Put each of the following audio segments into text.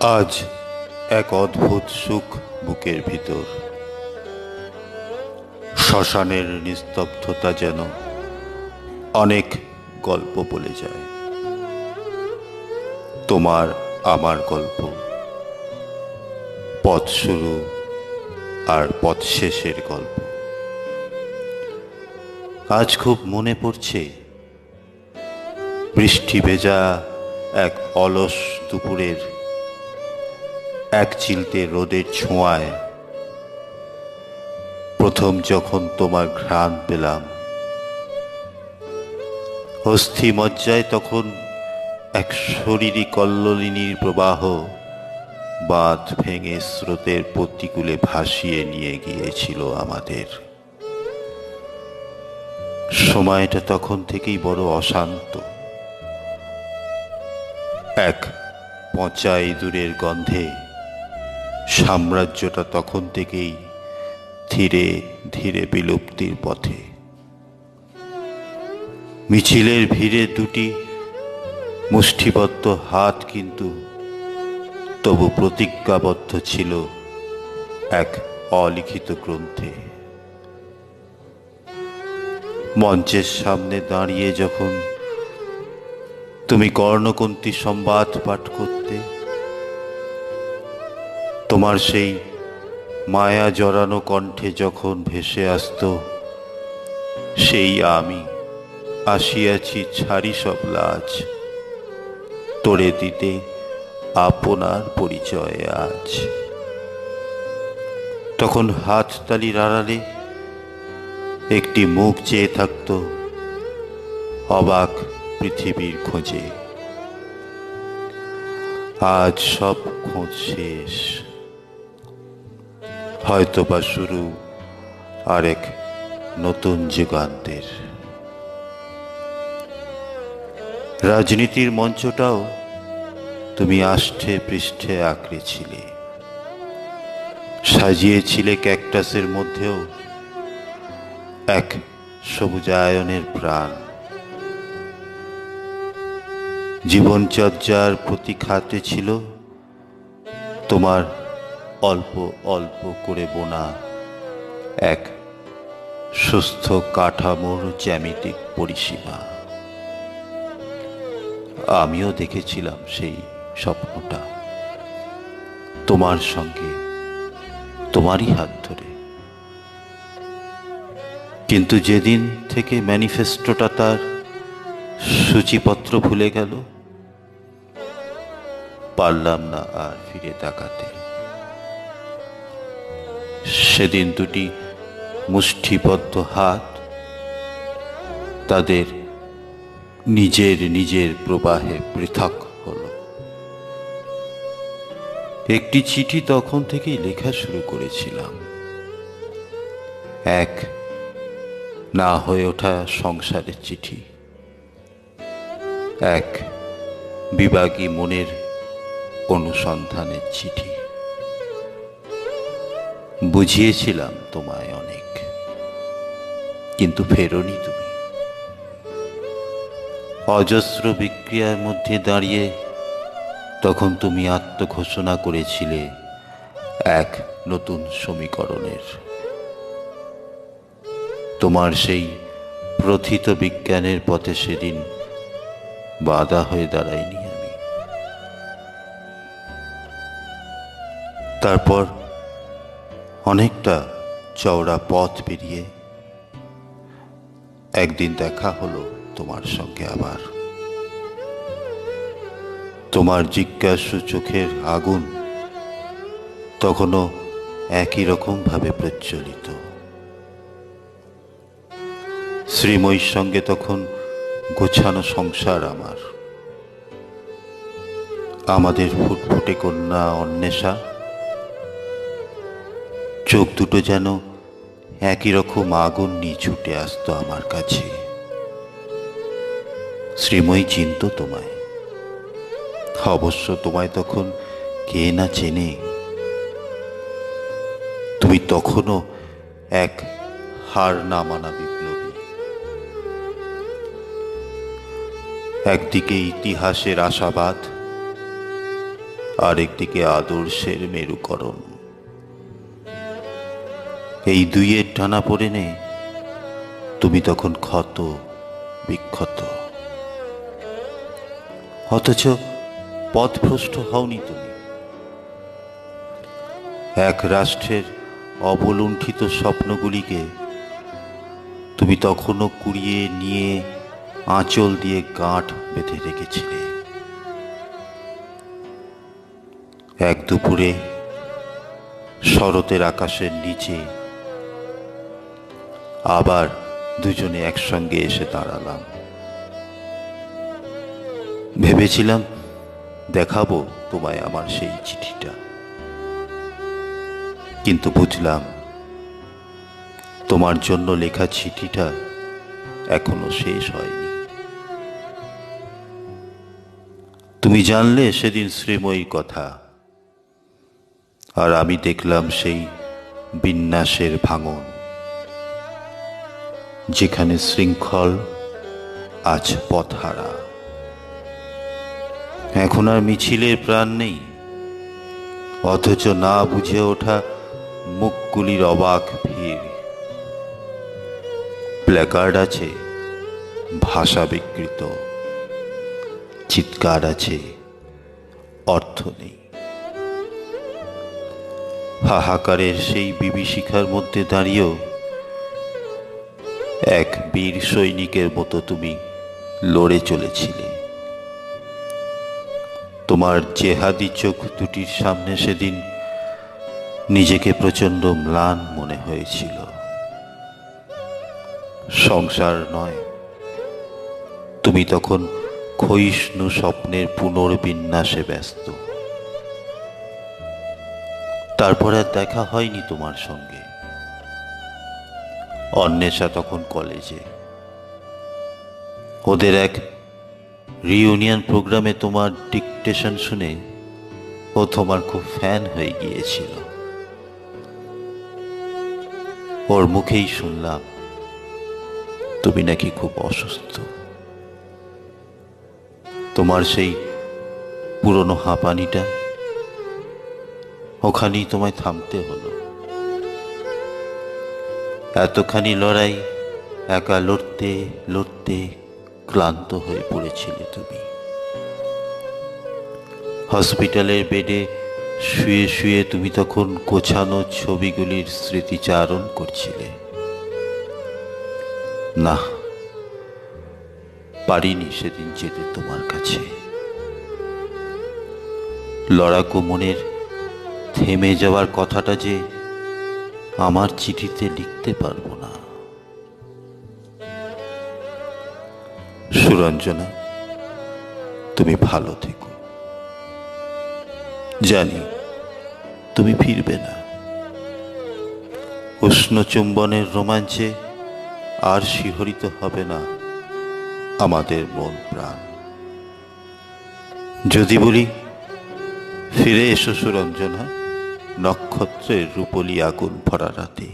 আজ এক অদ্ভুত সুখ বুকের ভিতর। শ্মশানের নিস্তব্ধতা যেন অনেক গল্প বলে যায়। তোমার আমার গল্প, পথ শুরু আর পথ শেষের গল্প। আজ খুব মনে পড়ছে বৃষ্টি ভেজা এক অলস দুপুরের এক চিলতে রোদের ছোঁয়ায় প্রথম যখন তোমার ঘ্রাণ পেলাম। অস্থি মজ্জায় তখন এক শরীরী কল্লোলিনীর প্রবাহ বাঁধ ভেঙে স্রোতের প্রতিকূলে ভাসিয়ে নিয়ে গিয়েছিল আমাদের। সময়টা তখন থেকেই বড় অশান্ত। এক পচা ইঁদুরের গন্ধে সাম্রাজ্যটা তখন থেকেই ধীরে ধীরে বিলুপ্তির পথে। মিছিলের ভিড়ে দুটি মুষ্টিবদ্ধ হাত কিন্তু তবু প্রতিজ্ঞাবদ্ধ ছিল এক অলিখিত গ্রন্থে। মঞ্চের সামনে দাঁড়িয়ে যখন তুমি কর্ণকন্তী সংবাদ পাঠ করতে, তোমার সেই মায়া জড়ানো কণ্ঠে যখন ভেসে আসত, সেই আমি আসিয়াছি ছাড়ি সব লাজ, তোরে দিতে আপনার পরিচয় আজ। তখন হাততালির আড়ালে একটি মুখ চেয়ে থাকত অবাক পৃথিবীর খোঁজে। আজ সব খোঁজ শেষ, হয়তোবা শুরু আরেক নতুন যুগান্তের। রাজনীতির মঞ্চটাও তুমি আষ্ঠে পৃষ্ঠে আঁকড়েছিলে, সাজিয়েছিলে ক্যাকটাসের মধ্যেও এক সবুজায়নের প্রাণ। জীবনচর্যার প্রতি খাতে ছিল তোমার অল্প অল্প করে বোনা এক সুস্থ কাঠামোর জ্যামিতিক পরিসীমা। আমিও দেখেছিলাম সেই স্বপ্নটা তোমার সঙ্গে, তোমারই হাত ধরে। কিন্তু যেদিন থেকে ম্যানিফেস্টোটা তার সূচিপত্র ভুলে গেল, পারলাম না আর ফিরে তাকাতে। সেদিন দুটি মুষ্টিবদ্ধ হাত তাদের নিজের নিজের প্রবাহে পৃথক হলো। একটি চিঠি তখন থেকেই লেখা শুরু করেছিলাম, এক না হয়ে ওঠা সংসারের চিঠি, এক বিভাগী মনের অনুসন্ধানের চিঠি। বুঝিয়েছিলাম তোমায় অনেক, কিন্তু ফেরোনি তুমি। অজস্র বিক্রিয়ার মধ্যে দাঁড়িয়ে তখন তুমি আত্মঘোষণা করেছিলে এক নতুন সমীকরণের। তোমার সেই প্রথিত বিজ্ঞানের পথে সেদিন বাধা হয়ে দাঁড়াইনি আমি। তারপর অনেকটা চওড়া পথ পেরিয়ে একদিন দেখা হলো তোমার সঙ্গে আবার। তোমার জিজ্ঞাসু চোখের আগুন তখনও একই রকম ভাবে প্রজ্বলিত। শ্রীময়ীর সঙ্গে তখন গোছানো সংসার আমার। আমাদের ফুটফুটে কন্যা অন্বেষা, চোখ দুটো যেন একই রকম আগুন নিয়ে ছুটে আসতো আমার কাছে। শ্রীময়ী চিনত তোমায়, অবশ্য তোমায় তখন কে না চেনে। তুমি তখনও এক হার না মানা বিপ্লবী। একদিকে ইতিহাসের আশাবাদ, আরেকদিকে আদর্শের মেরুকরণ। এই দুইয়ের টানাপোড়েনে তুমি তখন ক্ষত বিক্ষত, অথচ পথভ্রষ্ট হওনি তুমি। এক রাষ্ট্রের অবলুণ্ঠিত স্বপ্নগুলিকে তুমি তখনও কুড়িয়ে নিয়ে আঁচল দিয়ে গাঁট বেঁধে রেখেছিলে। এক দুপুরে শরতের আকাশের নিচে আবার দুজনে একসঙ্গে এসে দাঁড়ালাম। ভেবেছিলাম দেখাবো তোমায় আমার সেই চিঠিটা, কিন্তু বুঝলাম তোমার জন্য লেখা চিঠিটা এখনো শেষ হয়নি। তুমি জানলে সেদিন শ্রীময়ীর কথা, আর আমি দেখলাম সেই বিন্যাসের ভাঙন, যেখানে শৃঙ্খল আজ পথহারা। এখন আর মিছিলের প্রাণ নেই, অথচ না বুঝে ওঠা মুখগুলির অবাক ভিড়। প্ল্যাকার্ড আছে ভাষা বিকৃত, চিৎকার আছে অর্থ নেই। হাহাকারের সেই বিভীষিকার মধ্যে দাঁড়িয়েও এক বীর সৈনিকের মতো তুমি লড়ে চলেছিলে। তোমার জেহাদি চোখ দুটির সামনে সেদিন নিজেকে প্রচণ্ড ম্লান মনে হয়েছিল। সংসার নয়, তুমি তখন ক্ষয়িষ্ণু স্বপ্নের পুনর্বিন্যাসে ব্যস্ত। তারপর আর দেখা হয়নি তোমার সঙ্গে। অন্বেষা তখন কলেজে। ওদের এক রিইউনিয়ন প্রোগ্রামে তোমার ডিকটেশন শুনে ও তোমার খুব ফ্যান হয়ে গিয়েছিল। ওর মুখেই শুনলাম তুমি নাকি খুব অসুস্থ। তোমার সেই পুরনো হাঁপানিটা, ওখানেই তোমায় থামতে হলো। এতখানি লড়াই একা লড়তে লড়তে ক্লান্ত হয়ে পড়েছিলে তুমি। হসপিটালের বেডে শুয়ে শুয়ে তুমি তখন গোছানো ছবিগুলির স্মৃতিচারণ করছিলে। না, পারিনি সেদিন যেতে তোমার কাছে। লড়াকু মনের থেমে যাওয়ার কথাটা যে আমার চিঠিতে লিখতে পারবো না। সুরঞ্জনা, তুমি ভালো থেকো। জানি তুমি ফিরবে না। উষ্ণ চুম্বনের রোমাঞ্চে আর শিহরিত হবে না আমাদের মন প্রাণ। যদি বলি ফিরে এসো সুরঞ্জনা, নক্ষত্রের রূপলি আগুন ভরা রাতে,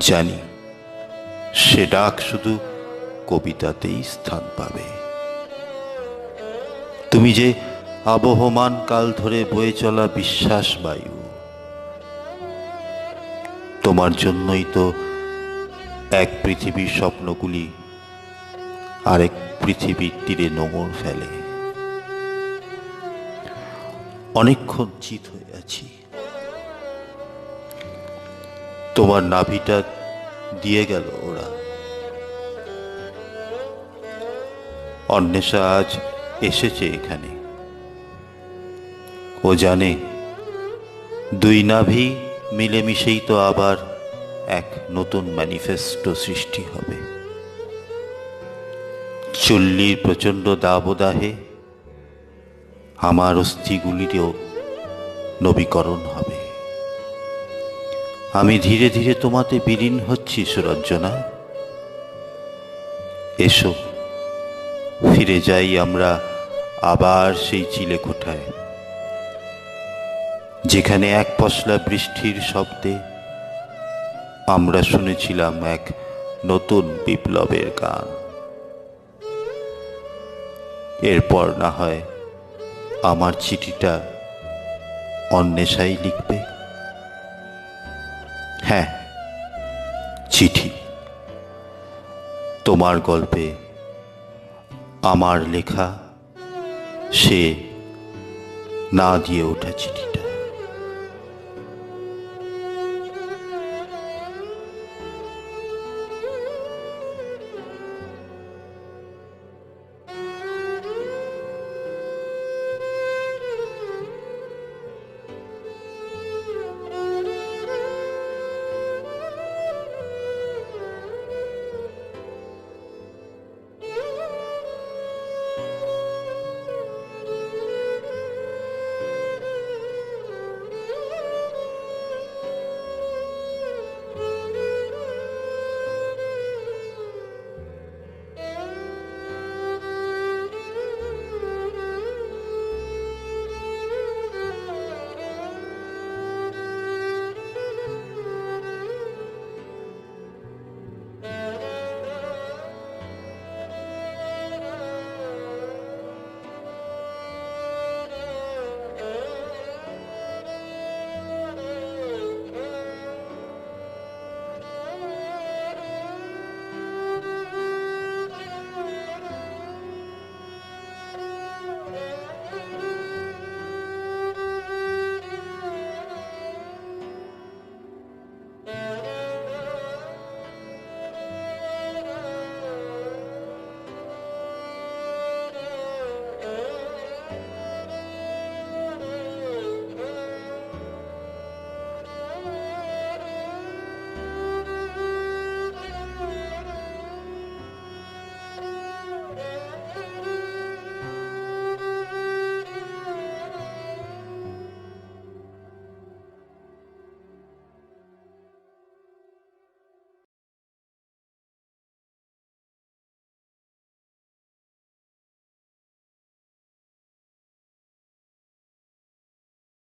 জানি সে ডাক শুধু কবিতাতেই স্থান পাবে। তুমি যে আবহমান কাল ধরে বয়ে চলা বিশ্বাস বায়ু, তোমার জন্যই তো এক পৃথিবীর স্বপ্নগুলি আরেক পৃথিবীর তীরে নোঙর ফেলে। অনেকক্ষণ চিত হয়ে আছি। তোমার নাভিটা দিয়ে গেল ওরা। অন্বেষা আজ এসেছে এখানে। ও জানে দুই নাভি মিলেমিশেই তো আবার এক নতুন ম্যানিফেস্টো সৃষ্টি হবে। চুল্লির প্রচণ্ড দাবদাহে আমার অস্থিগুলিরও নবীকরণ হবে। আমি ধীরে ধীরে তোমাতে বিলীন হচ্ছি সুরঞ্জনা। এসো, ফিরে যাই আমরা আবার সেই চিলেকোঠায়, যেখানে এক পশলা বৃষ্টির শব্দে আমরা শুনেছিলাম এক নতুন বিপ্লবের গান। এরপর না হয় আমার চিঠিটা অন্বেষাই লিখবে? হ্যাঁ, চিঠি। তোমার গল্পে আমার লেখা, সে না দিয়ে ওঠা চিঠিটা।